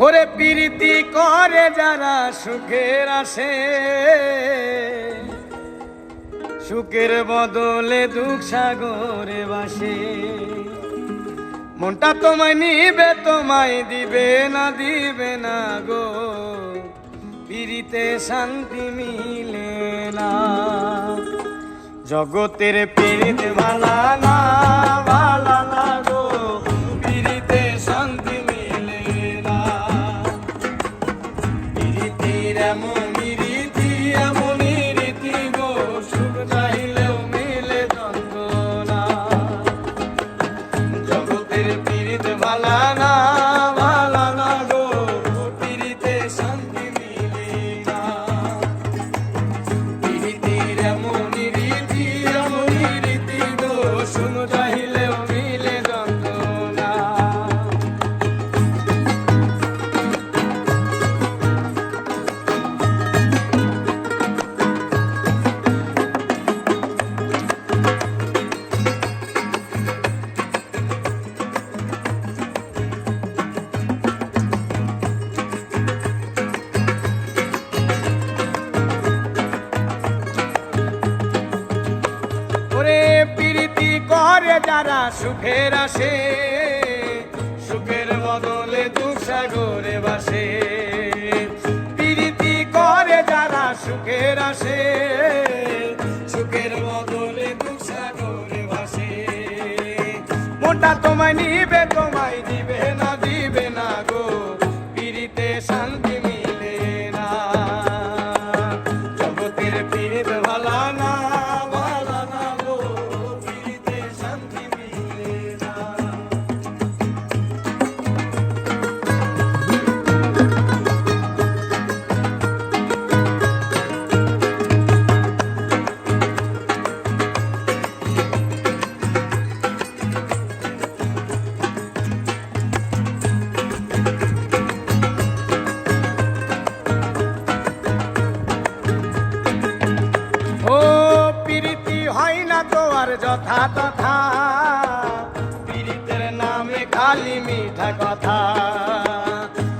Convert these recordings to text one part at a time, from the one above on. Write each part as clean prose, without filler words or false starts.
ওরে প্রীতি করে যারা সুখের আসে, সুখের বদলে দুঃখ সাগরে বাসে। মনটা তোমায় নিবে তোমায় দিবে না গো, প্রীতিতে শান্তি মিলে না। জগতের প্রীত ভালা না গো, প্রীতিতে শান্তি মিলে না। প্রীতির এমনই রীতি গো, সুখ চাইলেও মিলে যন্ত্রণা। জগতের প্রীত ভালা না গো, প্রীতিতে শান্তি মিলে না। প্রীতির এমনই রীতি গো, সুখ চাইলেও মিলে যন্ত্রণা। প্রীতি করে যারা সুখের আসে, সুখের বদলে দুঃখ সাগরে বাসে। প্রীতি করে যারা সুখের আসে, সুখের বদলে দুঃখ সাগরে বাসে। মনটা তোমায় নিবে তোমায় দিবে না গো, প্রীতিতে শান্তি মিলে না। জগতের প্রীত ভালা না গো, প্রীতিতে শান্তি মিলে না। আর যথা তথা প্রীতির নামে খালি মিঠা কথা।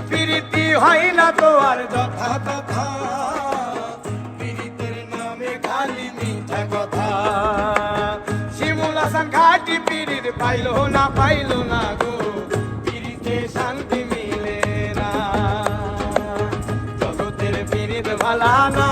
প্রীতি হয় না তো আর যথা তথা, প্রীতির নামে খালি মিঠা কথা। শিমুল হাসান ঘাটি প্রীত পাইলো না গো, প্রীতিতে শান্তি মিলে না। জগতের প্রীত ভালা না